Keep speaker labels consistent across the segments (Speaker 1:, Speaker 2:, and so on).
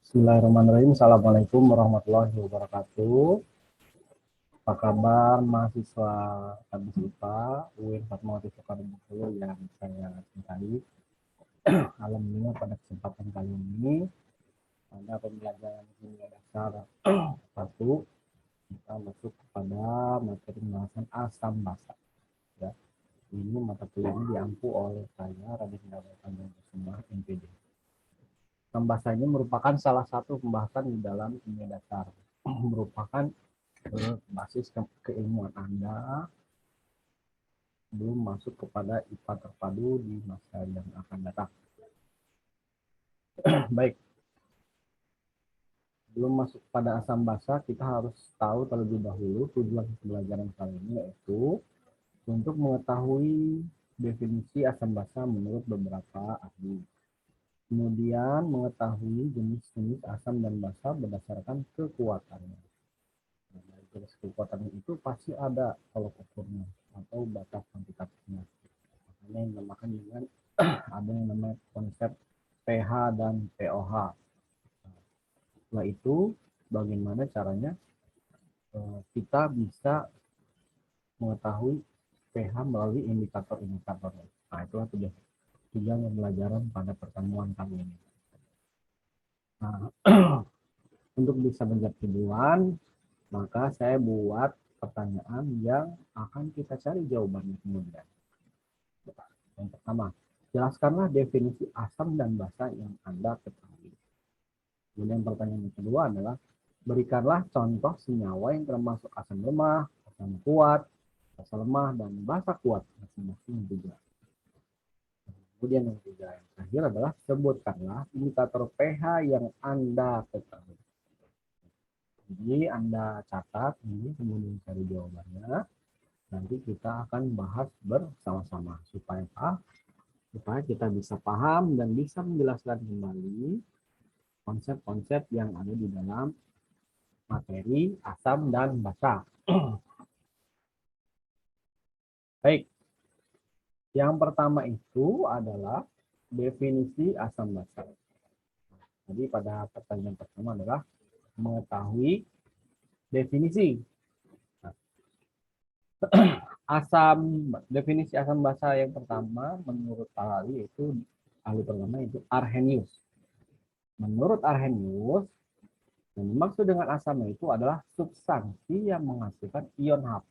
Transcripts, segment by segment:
Speaker 1: Bismillahirrahmanirrahim. Assalamualaikum warahmatullahi wabarakatuh. Apa kabar mahasiswa Tabis IPA UIN Fatmawati Soekarno Bengkulu yang saya cintai. Alhamdulillah pada kesempatan kali ini pada pembelajaran kimia dasar 1 kita masuk kepada materi pembahasan asam basa. Ya. Ini mata kuliah ini diampu oleh saya Raden Dawud Tanjung Kusuma MPD. Pembahasan ini merupakan salah satu pembahasan di dalam kimia dasar, merupakan basis keilmuan Anda belum masuk kepada IPA terpadu di masa yang akan datang. Baik, belum masuk pada asam basa, kita harus tahu terlebih dahulu tujuan pembelajaran kali ini, yaitu untuk mengetahui definisi asam basa menurut beberapa ahli. Kemudian mengetahui jenis-jenis asam dan basa berdasarkan kekuatannya. Nah, jenis kekuatannya itu pasti ada tolok ukurnya atau batas kuantitatifnya. Makanya yang dinamakan dengan ada yang namanya konsep pH dan pOH. Setelah itu, bagaimana caranya kita bisa mengetahui pH melalui indikator-indikatornya. Nah, itulah tujuan pembelajaran pada pertemuan kali ini. Nah, untuk bisa menjawab tujuan, maka saya buat pertanyaan yang akan kita cari jawabannya kemudian. Yang pertama, jelaskanlah definisi asam dan basa yang Anda ketahui. Kemudian pertanyaan yang kedua adalah, berikanlah contoh senyawa yang termasuk asam lemah, asam kuat, basa lemah, dan basa kuat masing-masing juga. Kemudian yang ketiga, yang terakhir adalah sebutkanlah indikator pH yang Anda ketahui. Jadi Anda catat ini, kemudian cari jawabannya. Nanti kita akan bahas bersama-sama supaya kita bisa paham dan bisa menjelaskan kembali konsep-konsep yang ada di dalam materi asam dan basa. Baik, yang pertama itu adalah definisi asam basa. Jadi pada pertanyaan pertama adalah mengetahui definisi. Definisi asam basa yang pertama menurut ahli pertama itu Arrhenius. Menurut Arrhenius, yang dimaksud dengan asam itu adalah substansi yang menghasilkan ion H+.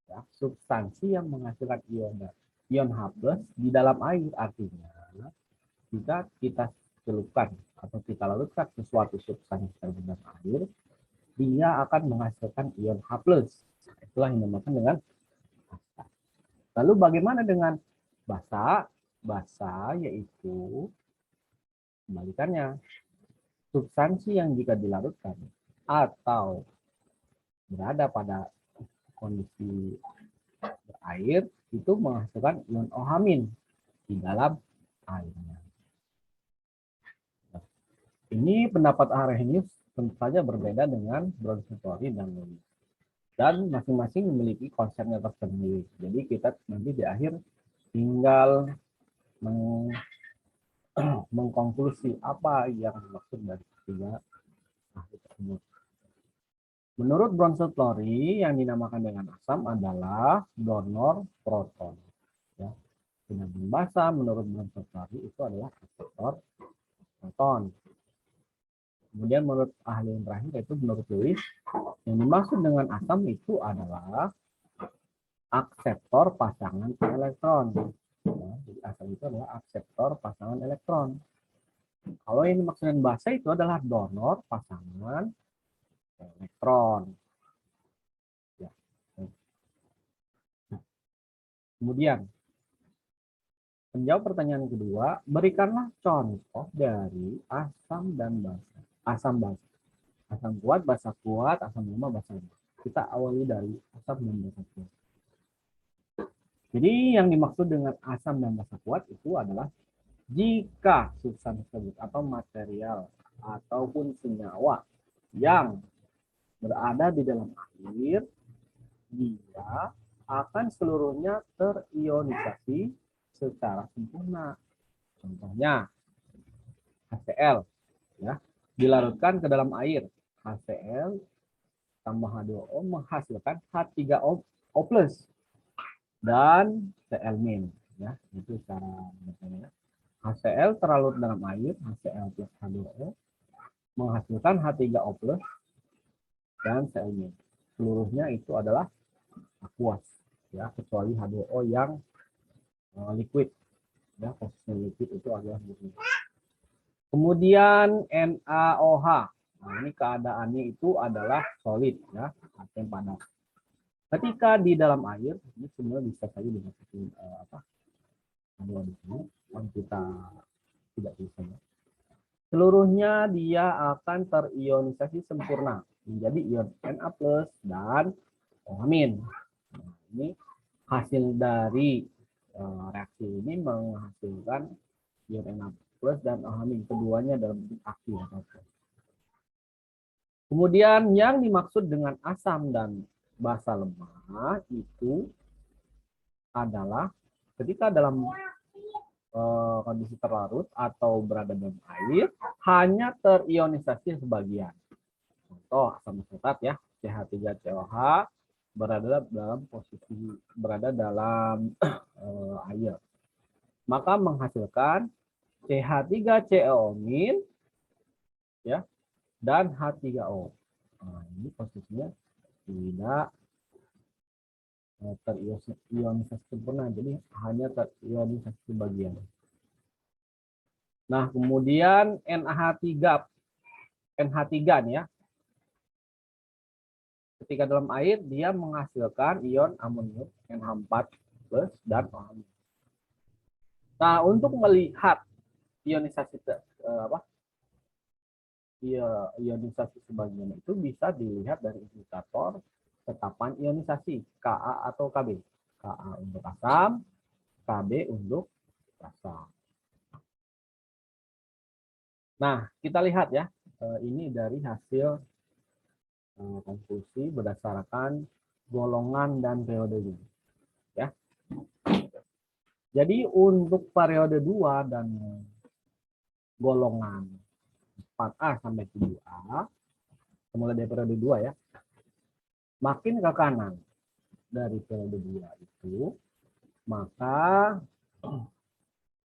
Speaker 1: Ya, substansi yang menghasilkan ion H+ di dalam air, artinya jika kita celupkan atau kita larutkan sesuatu substansi dalam air, dia akan menghasilkan ion H+. Itulah yang dinamakan dengan basa. Lalu bagaimana dengan basa? Basa yaitu kebalikannya, substansi yang jika dilarutkan atau berada pada kondisi berair itu menghasilkan ion OH- di dalam airnya. Ini pendapat Arrhenius tentu saja berbeda dengan Bronsted-Lowry dan Lewis. Dan masing-masing memiliki konsepnya tersendiri. Jadi kita nanti di akhir tinggal mengkonklusi apa yang dimaksud dari ketiga ahli tersebut. Menurut Bronsted-Lowry, yang dinamakan dengan asam adalah donor proton. Ya. Dengan bahasa menurut Bronsted-Lowry itu adalah reseptor proton. Kemudian menurut ahli yang terakhir yaitu menurut Lewis, yang dimaksud dengan asam itu adalah akseptor pasangan elektron. Ya, jadi asam itu adalah akseptor pasangan elektron. Kalau yang dimaksudkan basa itu adalah donor pasangan elektron. Ya. Kemudian menjawab pertanyaan kedua, berikanlah contoh dari asam dan basa. Asam basa. Asam kuat, basa kuat, asam lemah, basa lemah. Kita awali dari asam dan basa kuat. Jadi yang dimaksud dengan asam dan basa kuat itu adalah jika substansi tersebut atau material ataupun senyawa yang berada di dalam air, dia akan seluruhnya terionisasi secara sempurna. Contohnya HCl. ya, dilarutkan ke dalam air. HCl tambah H2O menghasilkan H3O plus dan Cl-. Ya, itu cara bacanya. HCl terlarut dalam air, HCl plus H2O menghasilkan H3O plus dan Cl-. Seluruhnya itu adalah aqueous, ya, kecuali H2O yang liquid, ya, posisi liquid itu adalah murni. Kemudian NaOH. Nah, ini keadaannya itu adalah solid, ya, atau padat. Ketika di dalam air, ini sebenarnya bisa saja dimasukin di sini, yang kita tidak bisa. Seluruhnya dia akan terionisasi sempurna menjadi ion Na+ dan OH-. Nah, ini hasil dari reaksi ini menghasilkan ion Na+ dan OH-. Keduanya dalam bentuk aktif. Kemudian yang dimaksud dengan asam dan basa lemah itu adalah ketika dalam kondisi terlarut atau berada dalam air hanya terionisasi sebagian. Contoh asam asetat, ya, CH3COH berada dalam air, maka menghasilkan CH3CO-, ya, dan H3O. Nah, ini posisinya tidak terionisasi sempurna, jadi hanya terionisasi sebagian. Nah, kemudian NH3 nih, ya. Ketika dalam air dia menghasilkan ion amonium NH4+ dan OH-. Nah, untuk melihat ionisasi ionisasi sebagian itu bisa dilihat dari indikator tetapan ionisasi Ka atau Kb. Ka untuk asam, Kb untuk basa. Nah, kita lihat, ya, ini dari hasil konklusi berdasarkan golongan dan periodenya, ya. Jadi untuk periode 2 dan golongan 4A sampai 7A, mulai dari periode 2, ya, makin ke kanan dari periode 2 itu, maka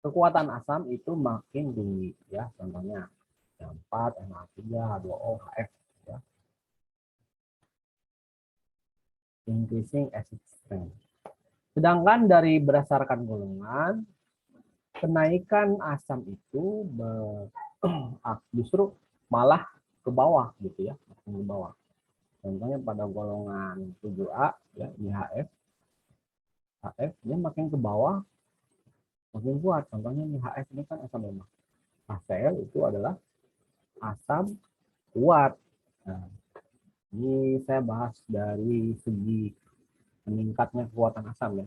Speaker 1: kekuatan asam itu makin tinggi, ya. Contohnya yang 4, NH3, H2O, HF, ya. Increasing acid strength. Sedangkan dari berdasarkan golongan, kenaikan asam itu justru malah ke bawah, gitu, ya, ke bawah. Contohnya pada golongan 7A, ya, IHF, dia makin ke bawah makin kuat. Contohnya nih HF ini kan asam lemah. HCl itu adalah asam kuat. Nah, ini saya bahas dari segi meningkatnya kekuatan asam, ya.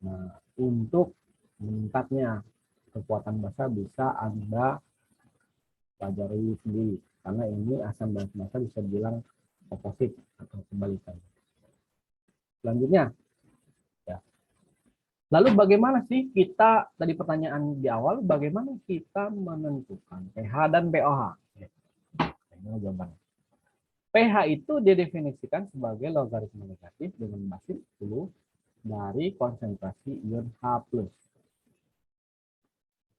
Speaker 1: Nah, untuk meningkatnya kekuatan basa bisa Anda pelajari sendiri, karena ini asam dan basa bisa dibilang oposit atau kebalikan. Selanjutnya, ya. Lalu bagaimana sih kita, tadi pertanyaan di awal, bagaimana kita menentukan pH dan pOH? Ini jawabannya. pH itu didefinisikan sebagai logaritma negatif dengan basis 10 dari konsentrasi ion H+.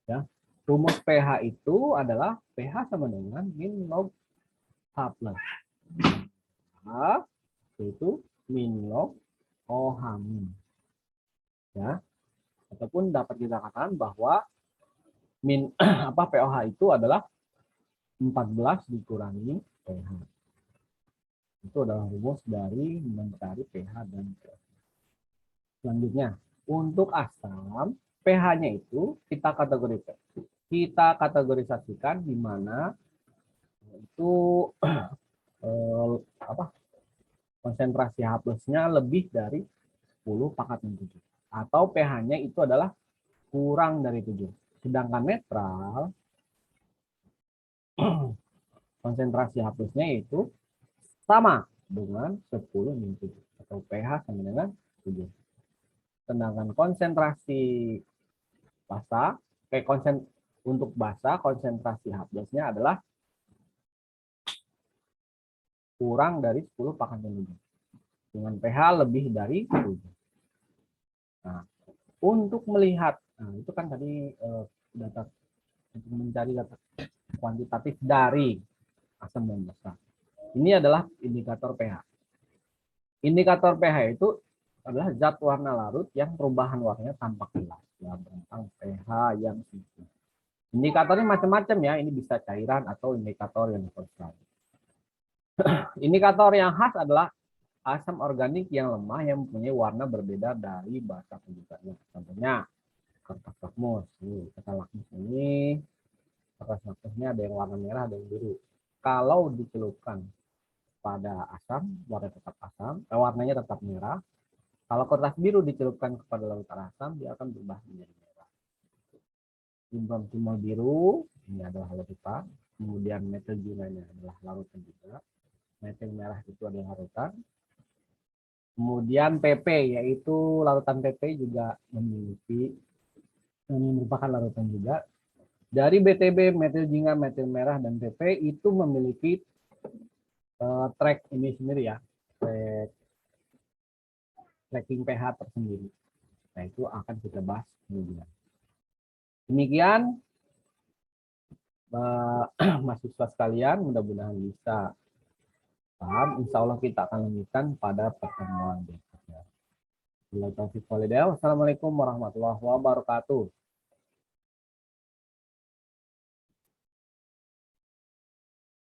Speaker 1: Ya. Rumus pH itu adalah pH sama dengan min log H+. H itu min log OH-. Ya. Ataupun dapat kita katakan bahwa pOH itu adalah 14 dikurangi pH. Itu adalah rumus dari mencari pH dan pOH. Selanjutnya, untuk asam, pH-nya itu kita kategorisasikan di mana itu konsentrasi H+-nya lebih dari 10 pangkat 7. Atau pH-nya itu adalah kurang dari 7. Sedangkan netral, konsentrasi H+-nya itu sama dengan 10-7. Atau pH sama dengan 7. Sedangkan konsentrasi basa, Untuk basa, konsentrasi H+-nya adalah kurang dari 10 pangkat mg dengan pH lebih dari 7. Nah, untuk melihat, nah itu kan tadi data untuk mencari data kuantitatif dari asam dan basa. Ini adalah indikator pH. Indikator pH itu adalah zat warna larut yang perubahan warnanya tampak jelas ya, tentang pH yang tinggi. Indikatornya macam-macam ya, ini bisa cairan atau indikator yang konstan. Indikator yang khas adalah asam organik yang lemah yang mempunyai warna berbeda dari basa penunjuknya. Contohnya kertas lakmus. Kertas lakmus ini, kertas lakmusnya ada yang warna merah, ada yang biru. Kalau dicelupkan pada asam, warna tetap asam, warnanya tetap merah. Kalau kertas biru dicelupkan kepada lautan asam, dia akan berubah menjadi merah. Timbal biru, ini adalah larutan. Kemudian metil ini adalah larutan juga. Metil merah itu adalah larutan. Kemudian PP, yaitu larutan PP juga memiliki, ini merupakan larutan juga. Dari BTB, metil jingga, metil merah, dan PP itu memiliki track ini sendiri ya, tracking pH tersendiri. Nah, itu akan kita bahas kemudian. Demikian, mahasiswa sekalian, mudah-mudahan bisa paham. Insya Allah kita akan lanjutkan pada pertemuan berikutnya. Wassalamualaikum warahmatullahi wabarakatuh.